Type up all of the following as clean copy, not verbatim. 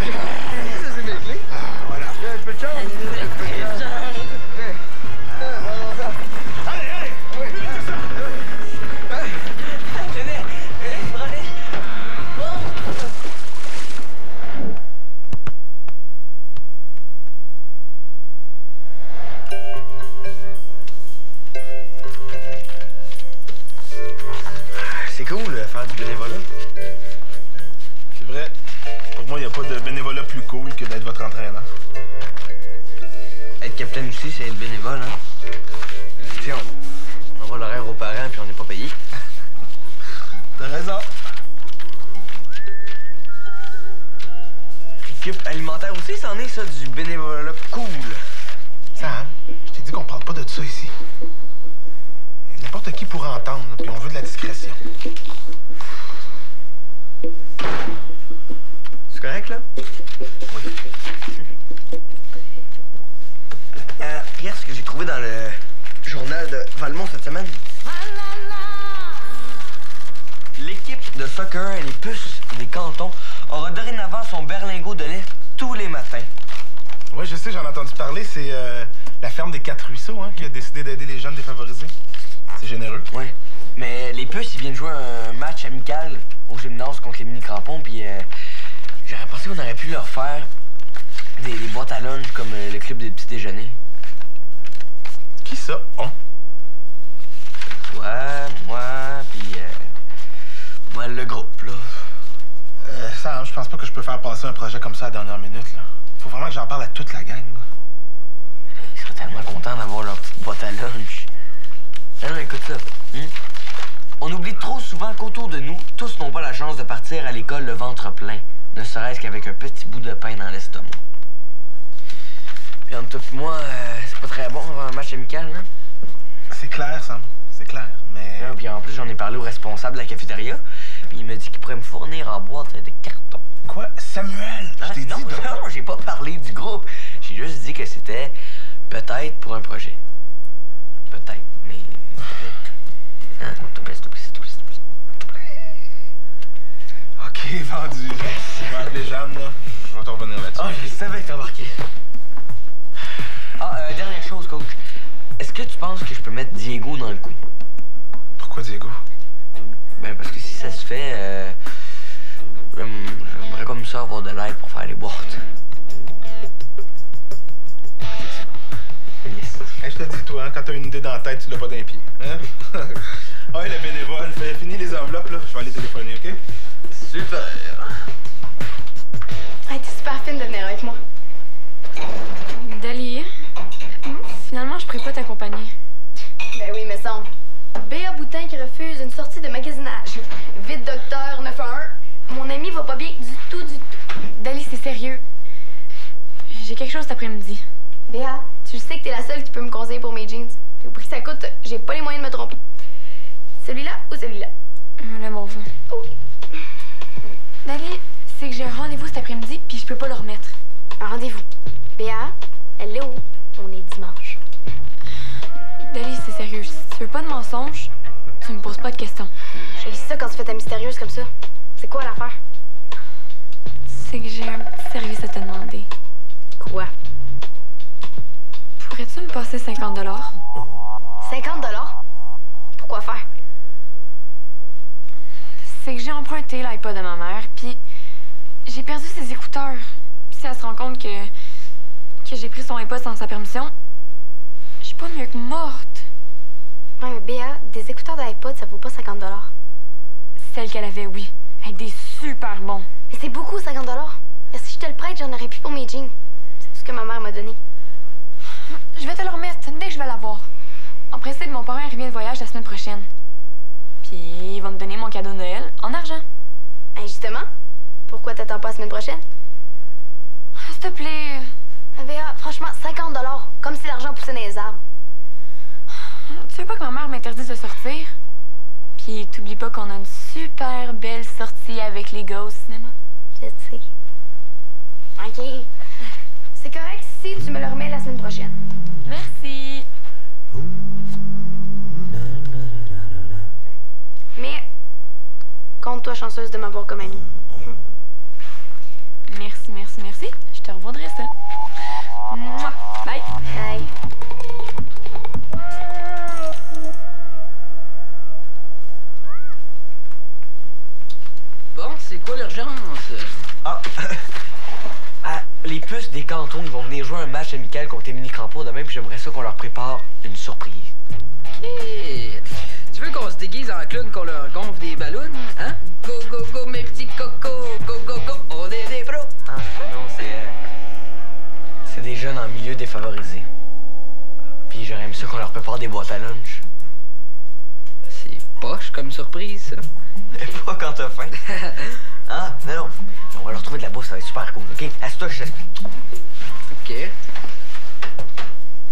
c'est mes clés. Voilà. Un peu de chance. C'est cool de faire du bénévolat. C'est vrai. Pour moi, il n'y a pas de bénévolat plus cool que d'être votre entraîneur. Être capitaine aussi, c'est être bénévole, hein? Tu sais, on envoie l'horaire aux parents puis on n'est pas payé. T'as raison. L'équipe alimentaire aussi, c'en est ça, du bénévolat cool. Sam, je t'ai dit qu'on parle pas de ça ici. N'importe qui pourra entendre, puis on veut de la discrétion. C'est correct, là? Oui. Regarde ce que j'ai trouvé dans le journal de Valmont cette semaine. L'équipe de soccer Les Puces des Cantons aura dorénavant son berlingot de lait tous les matins. Oui, je sais, j'en ai entendu parler. C'est la ferme des Quatre Ruisseaux hein, qui a décidé d'aider les jeunes défavorisés. C'est généreux. Oui. Mais les Puces, ils viennent jouer un match amical au gymnase contre les mini-crampons, puis j'aurais pensé qu'on aurait pu leur faire des boîtes à lunch comme le club des petits déjeuners. Qui ça, on? Ouais, moi, puis moi, le groupe, là. Sam, je pense pas que je peux faire passer un projet comme ça à la dernière minute, là. Faut vraiment que j'en parle à toute la gang, là. Ils seraient tellement contents d'avoir leur petite boîte à lunch. Non, écoute ça. On oublie trop souvent qu'autour de nous, tous n'ont pas la chance de partir à l'école le ventre plein, ne serait-ce qu'avec un petit bout de pain dans l'estomac. Puis entre toi et moi, c'est pas très bon avant un match amical, hein? C'est clair, Sam. C'est clair, mais... Puis en plus, j'en ai parlé au responsable de la cafétéria, puis il m'a dit qu'il pourrait me fournir en boîte de carton. Quoi? Samuel? Je t'ai dit non, de... non, j'ai pas parlé du groupe. J'ai juste dit que c'était peut-être pour un projet. Peut-être, mais... Hein? S'il te plaît, s'il te plaît, s'il te plaît, s'il te plaît. OK, vendu. Je vais appeler Jeanne, là. Je vais te revenir là-dessus. Ah, je savais que t'as embarqué. Ah, dernière chose, coach. Est-ce que tu penses que je peux mettre Diego dans le coup? Pourquoi Diego? Ben, parce que si ça se fait, j'aimerais comme ça avoir de l'aide pour faire les boîtes. Yes. Hey, je te dis, toi, hein, quand t'as une idée dans la tête, tu l'as pas d'un pied. Hein? Ah, le bénévole, fini les enveloppes, là. Je vais aller téléphoner, OK? Super. Hey, t'es super fine de venir avec moi. Dali, finalement, je pourrais pas t'accompagner. Ben oui, mais semble. Béa Boutin qui refuse une sortie de magasinage. Vite, docteur 911. Mon ami va pas bien du tout, du tout. Dali, c'est sérieux. J'ai quelque chose cet après-midi. Béa, tu sais que t'es la seule qui peut me conseiller pour mes jeans. Puis au prix que ça coûte, j'ai pas les moyens de me tromper. Celui-là ou celui-là? Le mauve. OK. Dali, c'est que j'ai un rendez-vous cet après-midi, puis je peux pas le remettre. Un rendez-vous. Béa, elle est où? On est dimanche. Dali, c'est sérieux. Si tu veux pas de mensonges, tu me poses pas de questions. J'ai ça quand tu fais ta mystérieuse comme ça. C'est quoi l'affaire? C'est que j'ai un petit service à te demander. Quoi? Pourrais-tu me passer 50 $? 50 $? Pourquoi faire? C'est que j'ai emprunté l'iPod de ma mère, puis j'ai perdu ses écouteurs. Puis si elle se rend compte que j'ai pris son iPod sans sa permission, je suis pas mieux que morte. Ouais, mais Béa, des écouteurs d'iPod, ça vaut pas 50 $. Celle qu'elle avait, oui. Avec des super bons. Mais c'est beaucoup, 50 $. Et si je te le prête, j'en aurais plus pour mes jeans. C'est tout ce que ma mère m'a donné. Je vais te le remettre dès que je vais l'avoir. En principe, mon parrain revient de voyage la semaine prochaine. Puis il va me donner mon cadeau de Noël en argent. Hey, justement, pourquoi t'attends pas la semaine prochaine? S'il te plaît. Béa, franchement, 50 $, comme si l'argent poussait dans les arbres. Tu sais pas que ma mère m'interdit de sortir? Puis t'oublies pas qu'on a une super belle sortie avec les gars au cinéma. Je sais. OK. C'est correct si tu me le remets la semaine prochaine. Merci. Mais, compte-toi chanceuse de m'avoir comme amie. Merci. merci. Je te revaudrai ça. Mouah. Bye. Bye. Bon, c'est quoi l'urgence? Ah, les puces des cantons, ils vont venir jouer un match amical contre Émilie Crampour demain, puis j'aimerais ça qu'on leur prépare une surprise. OK. Tu veux qu'on se déguise en clown, qu'on leur gonfle des ballons? Hein? Go, go, go, mes petits cocos! Go, go, go! On est des pros! Ah, non, c'est des jeunes en milieu défavorisé. Puis j'aurais aimé ça qu'on leur prépare des boîtes à lunch. C'est poche comme surprise, ça. Mais pas quand t'as faim. Ah, non. On va leur trouver de la bouffe, ça va être super cool, OK? Assieds-toi, je t'explique. OK.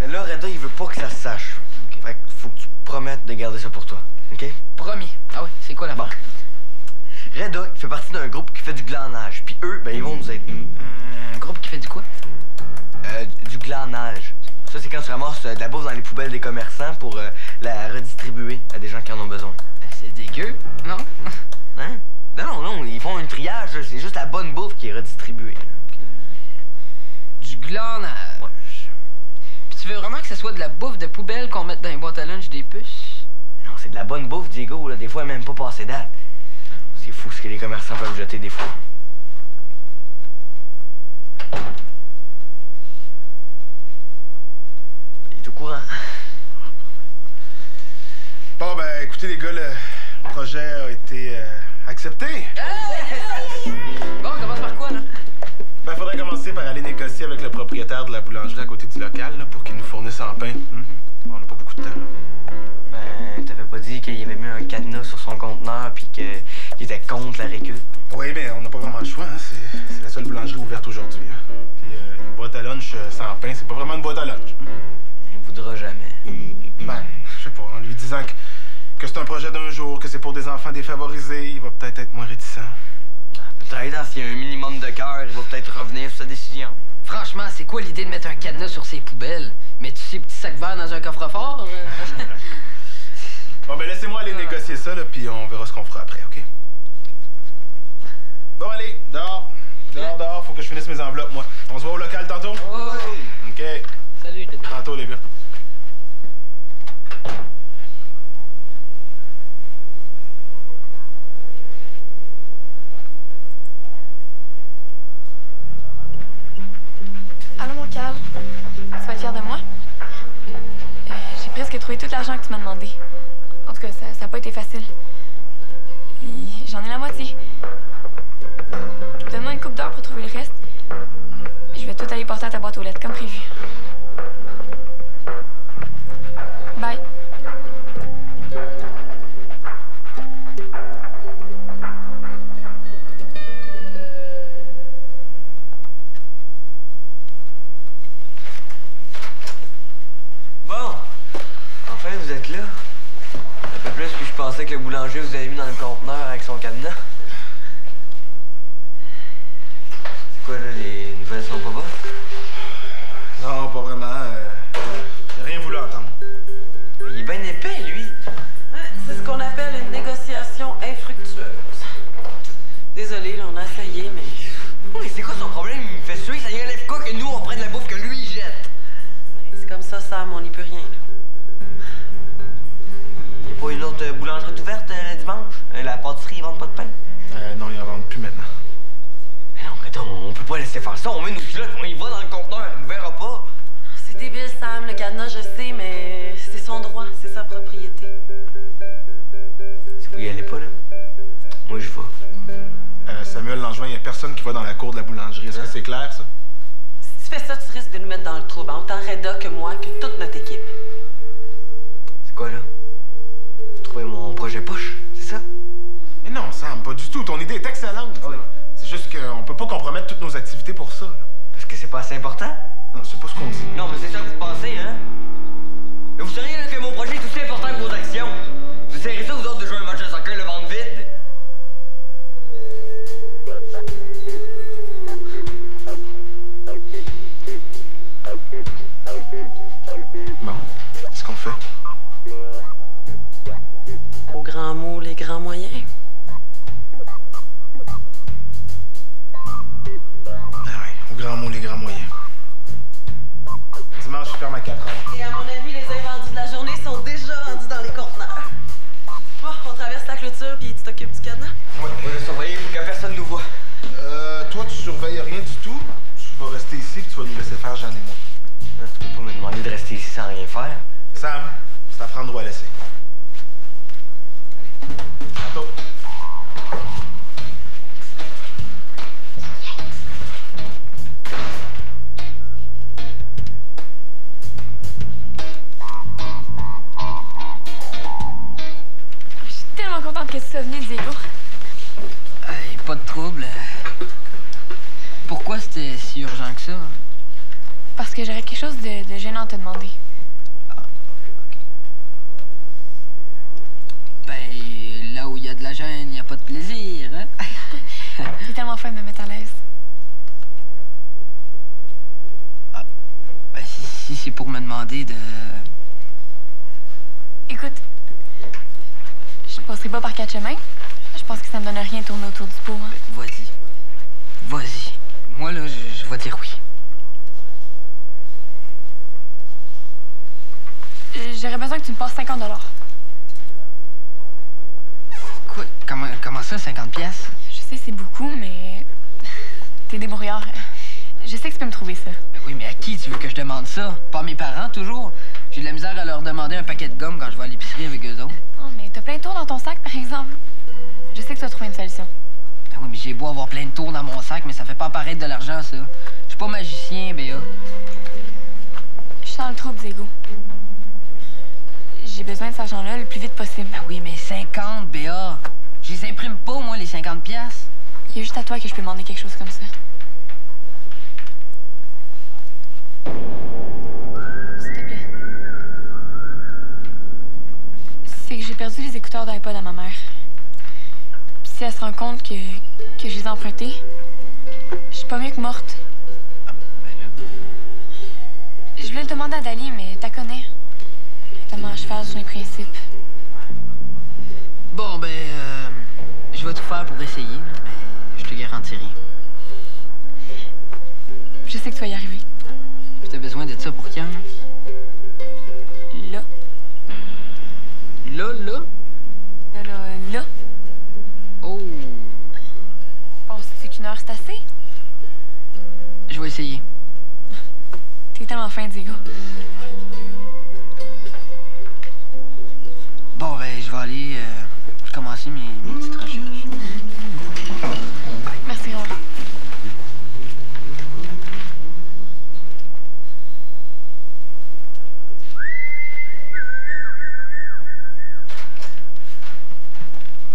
Mais là, Reda, il veut pas que ça se sache. Fait qu'il faut que tu promettes de garder ça pour toi, OK? Promis. Ah ouais, c'est quoi la Bon. marque? Reda, il fait partie d'un groupe qui fait du glanage. Puis eux, ben, ils vont nous aider. Un groupe qui fait du quoi? Du glanage. Ça, c'est quand tu ramasses de la bouffe dans les poubelles des commerçants pour la redistribuer à des gens qui en ont besoin. C'est dégueu, non? Hein? Non, ils font un triage, c'est juste la bonne bouffe qui est redistribuée. Du glanage. Ouais. Puis tu veux vraiment que ce soit de la bouffe de poubelle qu'on mette dans les boîtes à lunch des puces? Non, c'est de la bonne bouffe, Diego, là. Des fois, même pas passé date. C'est fou ce que les commerçants peuvent jeter des fois. Il est au courant. Bon, ben, écoutez, les gars, le projet a été accepté. Bon, on commence par quoi, là? Ben, faudrait commencer par aller négocier avec le propriétaire de la boulangerie à côté du local, là, pour qu'il nous fournisse en pain. On n'a pas beaucoup de temps, là. Ben, t'avais pas dit qu'il avait mis un cadenas sur son conteneur puis qu'il était contre la récup? Oui, mais on n'a pas vraiment le choix, hein. C'est la seule boulangerie ouverte aujourd'hui. Hein. Puis une boîte à lunch sans pain, c'est pas vraiment une boîte à lunch. Il voudra jamais. Ben, je sais pas, en lui disant que c'est un projet d'un jour, que c'est pour des enfants défavorisés, il va peut-être être moins réticent. Peut-être, hein, s'il y a un minimum de cœur, il va peut-être revenir sur sa décision. Franchement, c'est quoi l'idée de mettre un cadenas sur ses poubelles? Mets-tu ces petits sacs verts dans un coffre-fort? Bon, ben laissez-moi aller négocier ça, là, puis on verra ce qu'on fera après, OK? Bon, allez, dehors. Dehors, faut que je finisse mes enveloppes, moi. On se voit au local tantôt? Oh! OK. Salut, Tantôt, les gars. Allô, mon Cal. Tu vas être fier de moi? J'ai presque trouvé tout l'argent que tu m'as demandé. En tout cas, ça n'a pas été facile. J'en ai la moitié. Donne-moi une couple d'heures pour trouver le reste. Je vais tout aller porter à ta boîte aux lettres, comme prévu. Bye. Bon, enfin vous êtes là. Un peu plus que je pensais que le boulanger vous avait mis dans le conteneur avec son cadenas. C'est quoi là, les nouvelles sont pas bonnes? Non, pas vraiment. J'ai rien voulu entendre. Il est bien épais, lui. C'est ce qu'on appelle une négociation infructueuse. Désolé, là, on a essayé, mais... Oui, c'est quoi son problème? Il me fait suer, ça y relève quoi que nous, on prenne la bouffe que lui, il jette? C'est comme ça, Sam, on n'y peut rien. Il n'y a pas une autre boulangerie d'ouverte le dimanche? La pâtisserie, ils vendent pas de pain? Non, ils en vendent plus maintenant. Mais non, attends, on peut pas laisser faire ça. On met nos culottes, on y va dans le conteneur, elle nous verra pas. C'est débile, Sam, le cadenas, je sais, mais c'est son droit, c'est sa propriété. Si vous y allez pas, là, moi, je vais. Samuel Langevin, il y a personne qui va dans la cour de la boulangerie. Est-ce que c'est clair, ça? Si tu fais ça, tu risques de nous mettre dans le trouble. Autant Reda que moi, que toute notre équipe. C'est quoi, là? Vous trouvez mon projet poche, c'est ça? Mais non, Sam, pas du tout. Ton idée est excellente. Oui. C'est juste qu'on peut pas compromettre toutes nos activités pour ça, là. Parce que c'est pas assez important? Non, c'est pas ce qu'on dit. Non, mais c'est ça que vous pensez, hein? Mais vous sauriez là, que mon projet est aussi important que vos actions. Vous essayerez ça, vous autres, de jouer un match de soccer le ventre vide? Bon, qu'est-ce qu'on fait? Aux grands mots, les grands moyens. grands moyens. Dimanche, je ferme à 4 heures. Et à mon avis, les invendus de la journée sont déjà rendus dans les conteneurs. Bon, on traverse la clôture puis tu t'occupes du cadenas? Ouais, on va le surveiller pour que personne nous voit. Toi, tu surveilles rien du tout. Tu vas rester ici et tu vas nous laisser faire Jeanne et moi. Tu peux pas me demander de rester ici sans rien faire. Sam, c'est à prendre ou à laisser. Allez, tantôt. Je suis tellement contente que tu sois venu, Diego. Hey, pas de trouble. Pourquoi c'était si urgent que ça? Parce que j'aurais quelque chose de gênant à te demander. Ben, là où il y a de la gêne, il n'y a pas de plaisir, hein? C'est tellement fin de me mettre à l'aise. Ben, si c'est pour me demander de... Écoute, je passerai pas par 4 chemins. Je pense que ça me donne rien de tourner autour du pot. Hein. Ben, vas-y. Vas-y. Moi, là, je vais dire oui. J'aurais besoin que tu me passes 50 $. Quoi? Comment ça, 50 pièces? Je sais, c'est beaucoup, mais t'es débrouillard. Je sais que tu peux me trouver ça. Ben oui, mais à qui tu veux que je demande ça? Pas à mes parents, toujours? J'ai de la misère à leur demander un paquet de gomme quand je vais à l'épicerie avec eux autres. Oh, mais t'as plein de tours dans ton sac, par exemple. Je sais que tu vas trouver une solution. Ben oui, mais j'ai beau avoir plein de tours dans mon sac, mais ça fait pas apparaître de l'argent, ça. Je suis pas magicien, Béa. Je suis dans le trouble, Diego. J'ai besoin de cet argent-là le plus vite possible. Ben oui, mais 50, Béa. Je les imprime pas, moi, les 50 pièces. Il y a juste à toi que je peux demander quelque chose comme ça. S'il te plaît. C'est que j'ai perdu les écouteurs d'iPod à ma mère. Puis si elle se rend compte que je les ai empruntés, je suis pas mieux que morte. Ben là... Je voulais le demander à Dali, mais t'as connais. Tellement à cheval sur les principes. Bon, ben, je vais tout faire pour essayer, là, mais je te garantis rien. Je sais que tu vas y arriver. T'as besoin de ça pour quand? Là. Là? Là. Oh! Penses-tu qu'une heure, c'est assez? Je vais essayer. T'es tellement fin, Diego. Bon, ben, je vais aller commencer mes petites recherches. Merci, Roland.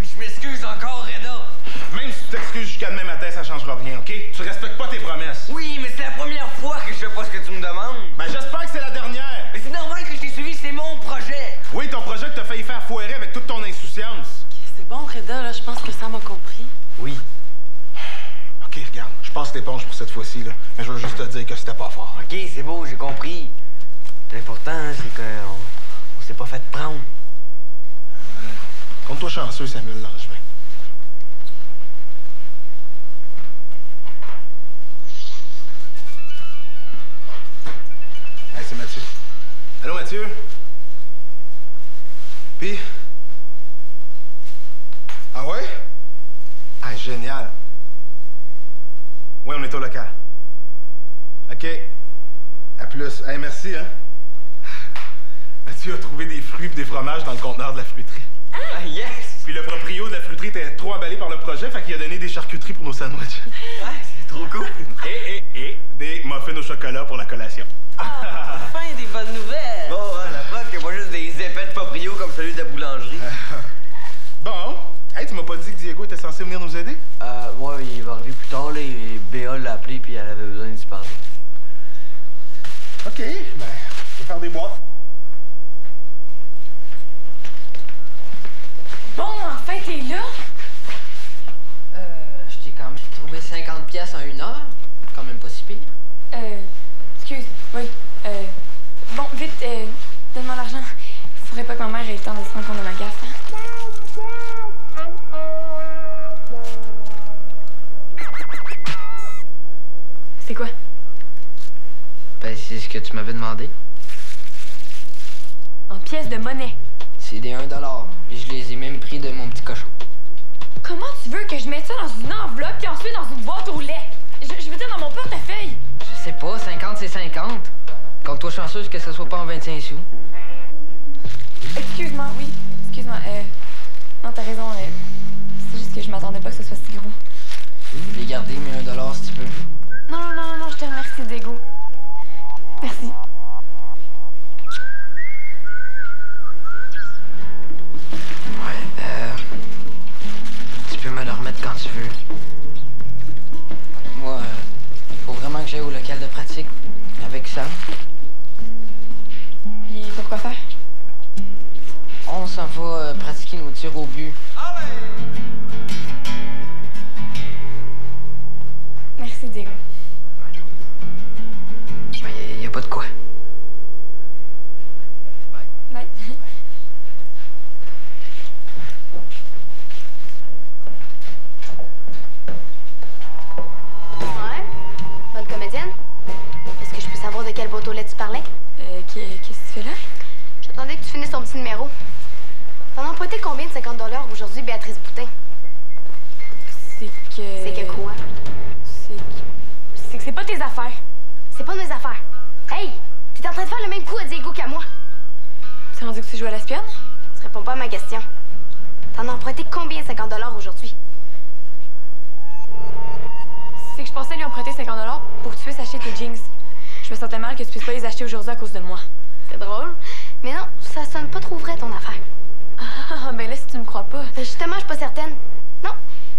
Je m'excuse encore, Reda. Même si tu t'excuses jusqu'à demain matin, ça changera rien, OK? Tu respectes pas tes promesses. Oui, mais c'est la première fois que je fais pas ce que tu me demandes. Ben, j'espère que c'est la dernière. Mais c'est normal que je t'ai suivi, c'est mon projet. Oui, ton projet que t'as failli faire foirer avec toute ton insouciance. C'est bon, Reda, là, je pense que Sam a compris. Oui. OK, regarde, je passe l'éponge pour cette fois-ci, là. Mais je veux juste te dire que c'était pas fort. OK, c'est beau, j'ai compris. L'important, c'est qu'on s'est pas fait prendre. Compte-toi chanceux, Samuel Langevin. Hey, c'est Mathieu. Allô, Mathieu? Puis? Ah ouais? Ah, génial. Oui, on est au local. OK. À plus. Hey, merci, hein? Mathieu a trouvé des fruits et des fromages dans le conteneur de la fruiterie. Ah, yes! Puis le proprio de la fruiterie était trop emballé par le projet, fait qu'il a donné des charcuteries pour nos sandwichs. Ouais, c'est trop cool. Et des muffins au chocolat pour la collation. Ah, enfin, des bonnes nouvelles. Bon, hein, la preuve qu'il n'y a pas juste des épais de proprio comme celui de la boulangerie. Bon. Hey, tu m'as pas dit que Diego était censé venir nous aider? Moi, il va arriver plus tard, là, et Béa l'a appelé, puis elle avait besoin d'y parler. OK, ben, je vais faire des boîtes. Bon, enfin, t'es là? Je t'ai quand même trouvé 50 pièces en 1 heure. Quand même pas si pire. Excuse. Oui. Bon, vite, donne-moi l'argent. Faudrait pas que ma mère ait le temps de se rendre compte de ma gaffe. Hein? C'est quoi? Ben, c'est ce que tu m'avais demandé. En pièces de monnaie. C'est des 1$. Puis je les ai même pris de mon petit cochon. Comment tu veux que je mette ça dans une enveloppe puis ensuite dans une boîte au lait? Je veux dire dans mon portefeuille. Je sais pas, 50 c'est 50. Compte-toi chanceuse que ce soit pas en 25 sous. Excuse-moi, oui. Excuse-moi. Non, t'as raison. C'est juste que je m'attendais pas que ce soit si gros. Je vais garder mes 1$ si tu veux. Non, je te remercie, Diego. Merci. Ouais, tu peux me le remettre quand tu veux. Moi, faut vraiment que j'aille au local de pratique avec Sam. Puis pourquoi faire? On s'en va pratiquer nos tirs au but. Merci, Diego. Ben, y a pas de quoi. Bye. Ouais. Bonne comédienne. Est-ce que je peux savoir de quelle boîte aux lettres tu parlais? Qu'est-ce que tu fais là? J'attendais que tu finisses ton petit numéro. T'en as emprunté combien de 50$ aujourd'hui, Béatrice Boutin? C'est que... C'est que quoi? C'est que c'est pas tes affaires. C'est pas de mes affaires. Hey! T'es en train de faire le même coup à Diego qu'à moi. C'est rendu que tu joues à l'espionne? Tu réponds pas à ma question. T'en as emprunté combien 50$ aujourd'hui? C'est que je pensais lui emprunter 50$ pour que tu puisses acheter tes jeans. Je me sentais mal que tu puisses pas les acheter aujourd'hui à cause de moi. C'est drôle. Mais non, ça sonne pas trop vrai ton affaire. Ah, ben là, si tu me crois pas... Justement, je suis pas certaine. Non,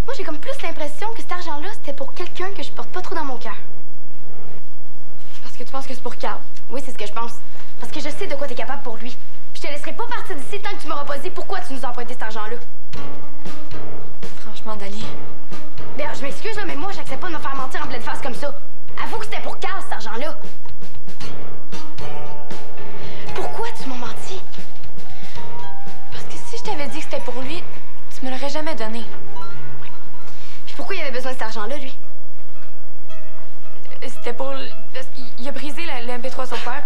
moi j'ai comme plus l'impression que cet argent-là, c'était pour quelqu'un que je porte pas trop dans mon cœur. Parce que tu penses que c'est pour Carl. Oui, c'est ce que je pense. Parce que je sais de quoi t'es capable pour lui. Puis je te laisserai pas partir d'ici tant que tu m'auras pas dit pourquoi tu nous as emprunté cet argent-là. Franchement, Dali. Bien, je m'excuse, là, mais moi, j'accepte pas de me faire mentir en pleine face comme ça. Avoue que c'était pour Carl, cet argent-là. Pourquoi tu m'as menti? Parce que si je t'avais dit que c'était pour lui, tu me l'aurais jamais donné. Puis pourquoi il avait besoin de cet argent-là, lui? C'était pour... Parce qu'il a brisé le MP3 sur père.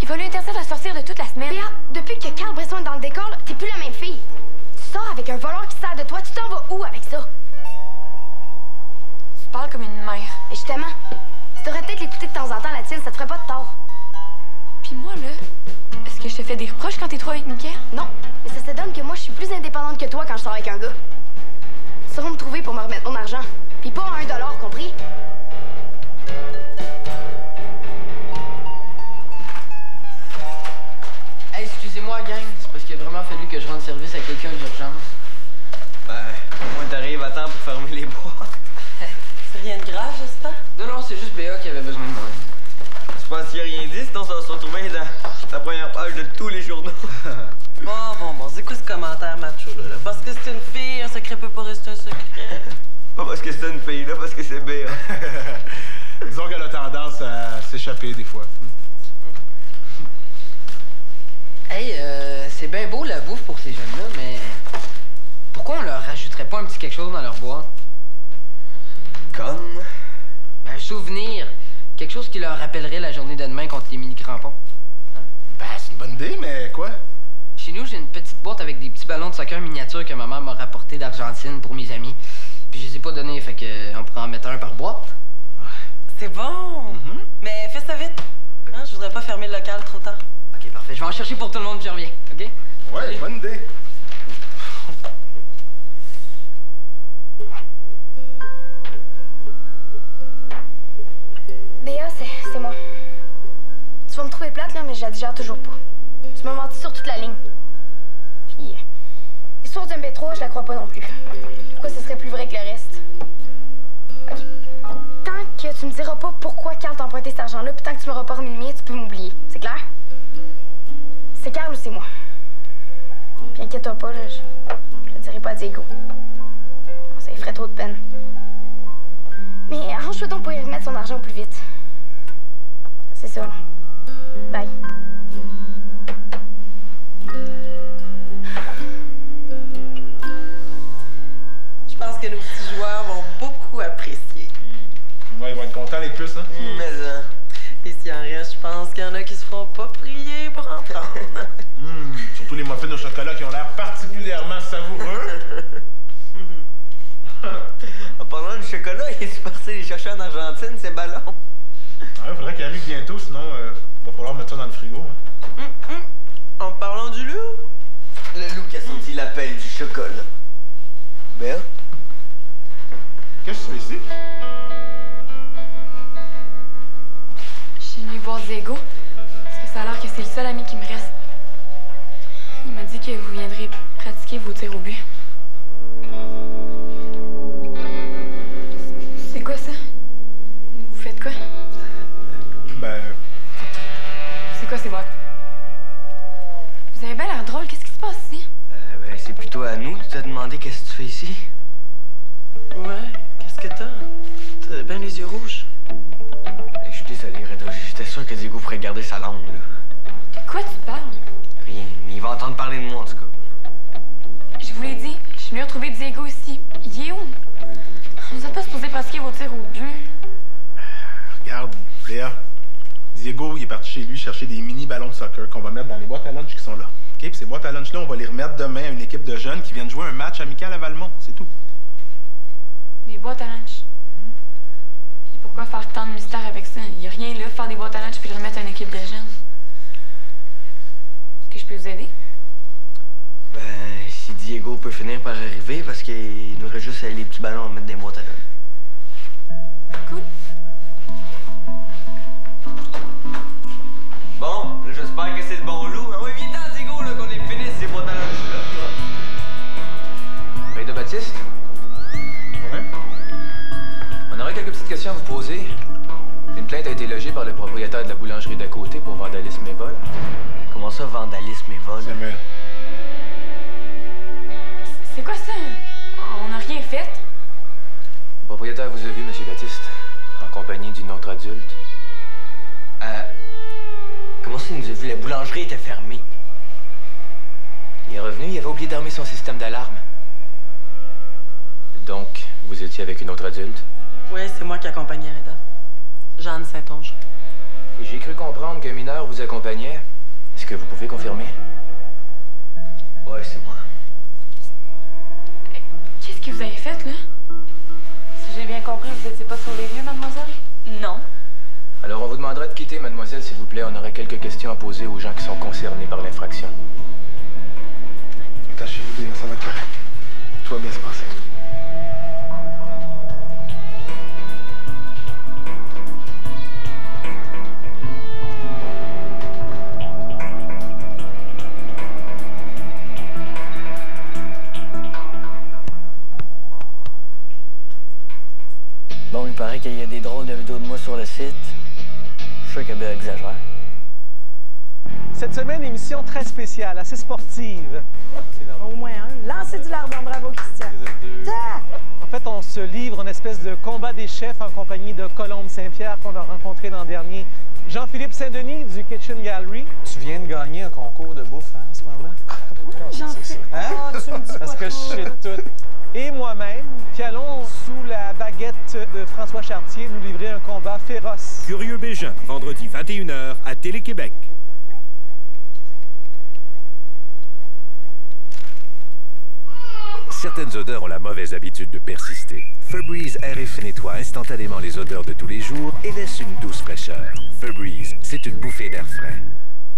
Il va lui interdire de sortir de toute la semaine. Béa, depuis que Carl Bresson est dans le décor, là, t'es plus la même fille. Tu sors avec un voleur qui sert de toi, tu t'en vas où avec ça? Tu parles comme une mère. Et justement, si t'aurais peut-être l'écouter de temps en temps, la tienne, ça te ferait pas de tort. Puis moi, là, est-ce que je te fais des reproches quand t'es trop avec Mickaël? Non, mais ça se donne que moi, je suis plus indépendante que toi quand je sors avec un gars. Tu sauras me trouver pour me remettre mon argent. Puis pas à 1$, compris? Hey, excusez-moi, gang. C'est parce qu'il a vraiment fallu que je rende service à quelqu'un d'urgence. Ben, au moins t'arrives à temps pour fermer les boîtes. C'est rien de grave, j'espère? Non, c'est juste Béa qui avait besoin de moi. Je pense qu'il a rien dit, sinon ça va se retrouver dans la première page de tous les journaux. Bon, c'est quoi ce commentaire macho, là? Parce que c'est une fille, un secret peut pas rester un secret. Pas parce que c'est une fille, là, parce que c'est Béa. Disons qu'elle a tendance à s'échapper des fois. Hey, c'est bien beau la bouffe pour ces jeunes-là, mais pourquoi on leur rajouterait pas un petit quelque chose dans leur boîte? Comme? Ben, un souvenir. Quelque chose qui leur rappellerait la journée de demain contre les mini-crampons. Ben, c'est une bonne idée, mais quoi? Chez nous, j'ai une petite boîte avec des petits ballons de soccer miniatures que ma mère m'a rapporté d'Argentine pour mes amis. Puis je les ai pas donnés, fait que on pourrait en mettre un par boîte. C'est bon! Mais fais ça vite. Hein, je voudrais pas fermer le local trop tard. Ok, parfait. Je vais en chercher pour tout le monde, puis je reviens. Ok? Ouais, Salut. bonne idée. Béa, c'est moi. Tu vas me trouver plate, là, mais je la digère toujours pas. Tu m'as menti sur toute la ligne. Puis, l'histoire du MP3, je la crois pas non plus. Pourquoi ce serait plus vrai que le reste? OK. Tant que tu me diras pas pourquoi Carl t'a emprunté cet argent-là, puis tant que tu m'auras pas remis le mien, tu peux m'oublier. C'est clair? C'est Carl ou c'est moi? Puis inquiète-toi pas, je le dirai pas à Diego. Ça lui ferait trop de peine. Mais arrange-toi donc pour y remettre son argent au plus vite. C'est ça, là. Bye. Je pense que nos petits joueurs vont beaucoup apprécier. Ouais, ils vont être contents les plus, hein? Mais Et s'il en reste, je pense qu'il y en a qui se feront pas prier pour en prendre. Surtout les muffins au chocolat qui ont l'air particulièrement savoureux. En parlant de chocolat, il est parti les chercher en Argentine, ces ballons. Ouais, faudrait qu'il arrive bientôt, sinon va falloir mettre ça dans le frigo. Hein. En parlant du loup? Le loup qui a sorti l'appel du chocolat. Belle? Qu'est-ce que tu fais ici? Je suis venue voir Diego, parce que ça a l'air que c'est le seul ami qui me reste. Il m'a dit que vous viendrez pratiquer vos tirs au but. C'est quoi ça? Vous faites quoi? Ben, C'est quoi ces boîtes? Vous avez bien l'air drôle, qu'est-ce qui se passe ici? Ben, c'est plutôt à nous de te demander qu'est-ce que tu fais ici. Ouais, qu'est-ce que t'as? T'as bien les yeux rouges. Je suis désolé, Reda, j'étais sûr que Diego ferait garder sa langue, là. De quoi tu parles? Rien, mais il va entendre parler de moi, en tout cas. Je vous l'ai dit, je suis venue retrouver Diego ici. Il est où? Vous êtes pas supposé pratiquer vos tirs au but. regarde, Léa. Diego, il est parti chez lui chercher des mini ballons de soccer qu'on va mettre dans les boîtes à lunch qui sont là. OK? Puis ces boîtes à lunch-là, on va les remettre demain à une équipe de jeunes qui viennent jouer un match amical à Valmont. C'est tout. Des boîtes à lunch. Puis pourquoi faire tant de mystère avec ça? Il y a rien là, faire des boîtes à lunch puis le remettre à une équipe de jeunes. Est-ce que je peux vous aider? Ben, si Diego peut finir par arriver, parce qu'il nous reste juste les petits ballons à mettre des boîtes à lunch. Cool. Bon, là, j'espère que c'est le bon loup. Ah oui, viens-t'en, Diego, là, qu'on ait fini ces boîtes à lunch, là. Paye de Baptiste? Ouais? On aurait quelques petites questions à vous poser. Une plainte a été logée par le propriétaire de la boulangerie d'à côté pour vandalisme et vol. Comment ça, vandalisme et vol? Samuel. C'est quoi ça? On n'a rien fait. Le propriétaire vous a vu, M. Baptiste, en compagnie d'une autre adulte. Comment ça, il nous a vu? La boulangerie était fermée. Il est revenu, il avait oublié d'armer son système d'alarme. Donc, vous étiez avec une autre adulte? Oui, c'est moi qui accompagnais Reda. Jeanne Saint-Onge. Et j'ai cru comprendre qu'un mineur vous accompagnait. Est-ce que vous pouvez confirmer? Ouais, c'est moi. Qu'est-ce que vous avez fait, là? Si j'ai bien compris, vous n'étiez pas sur les lieux, mademoiselle? Non. Alors, on vous demanderait de quitter, mademoiselle, s'il vous plaît. On aurait quelques questions à poser aux gens qui sont concernés par l'infraction. Attachez-vous bien, ça va être correct. Tout va bien se passer. Bon, il paraît qu'il y a des drôles de vidéos de moi sur le site. Je suis sûr qu'elle exagère. Cette semaine, émission très spéciale, assez sportive. Au moins un. Lancez du lardon. Bravo, Christian. En fait, on se livre une espèce de combat des chefs en compagnie de Colombe Saint-Pierre qu'on a rencontré l'an dernier. Jean-Philippe Saint-Denis du Kitchen Gallery. Tu viens de gagner un concours de bouffe, hein, en ce moment? Jean-Philippe. Hein? Oh, tu me dis Parce pas que je tout. sais tout. Et moi-même, qui allons, sous la baguette de François Chartier, nous livrer un combat féroce. Curieux Bégin, vendredi 21h à Télé-Québec. Certaines odeurs ont la mauvaise habitude de persister. Febreze aérifie nettoie instantanément les odeurs de tous les jours et laisse une douce fraîcheur. Febreze, c'est une bouffée d'air frais.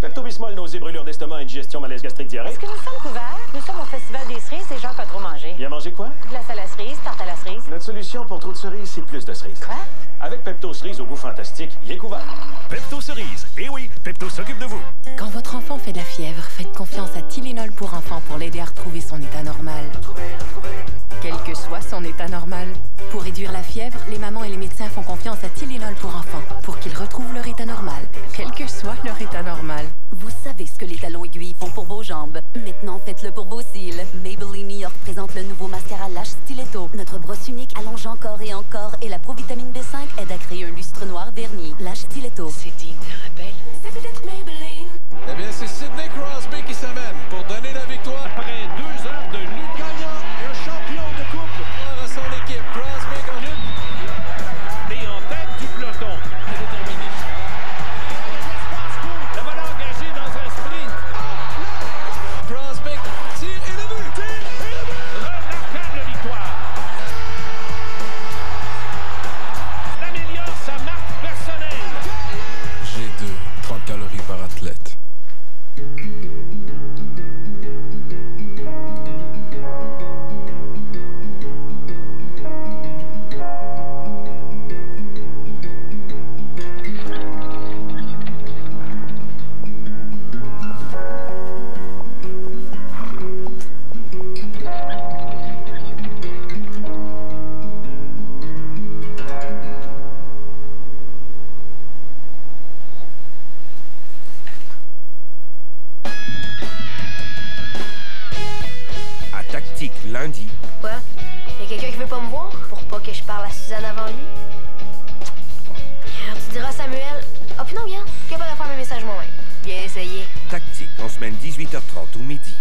Pepto-Bismol, nausées, brûlures d'estomac, indigestion, malaise gastrique, diarrhée. Est-ce que nous sommes couverts? Nous sommes au Festival des cerises et Jacques a trop mangé. Il a mangé quoi? Glace à la cerise, tarte à la cerise. Notre solution pour trop de cerises, c'est plus de cerises. Quoi? Avec Pepto-Cerise au goût fantastique, il est couvert. Pepto-Cerise. Eh oui, Pepto s'occupe de vous. Quand votre enfant fait de la fièvre, faites confiance à Tylenol pour enfants pour l'aider à retrouver son état normal. Quel que soit son état normal. Pour réduire la fièvre, les mamans et les médecins font confiance à Tylenol pour enfants pour qu'ils retrouvent leur état normal, quel que soit leur état normal. Vous savez ce que les talons aiguilles font pour vos jambes. Maintenant, faites-le pour vos cils. Maybelline New York présente le nouveau mascara Lash Stiletto. Notre brosse unique allonge encore et encore et la provitamine B5 aide à créer un lustre noir verni. Lash Stiletto. C'est digne de rappel. C'est peut-être Maybelline. Eh bien, c'est Sidney Crosby qui s'amène pour donner la victoire. Après 2 heures de lutte gagnant, un champion de couple à son équipe. Crosby en lutte et en tête du peloton. C'est déterminé. Suzanne avant lui. Alors, tu diras à Samuel... Ah, puis non, regarde, capable de faire mes messages moi-même. Bien essayé. Tactique en semaine 18h30 ou midi.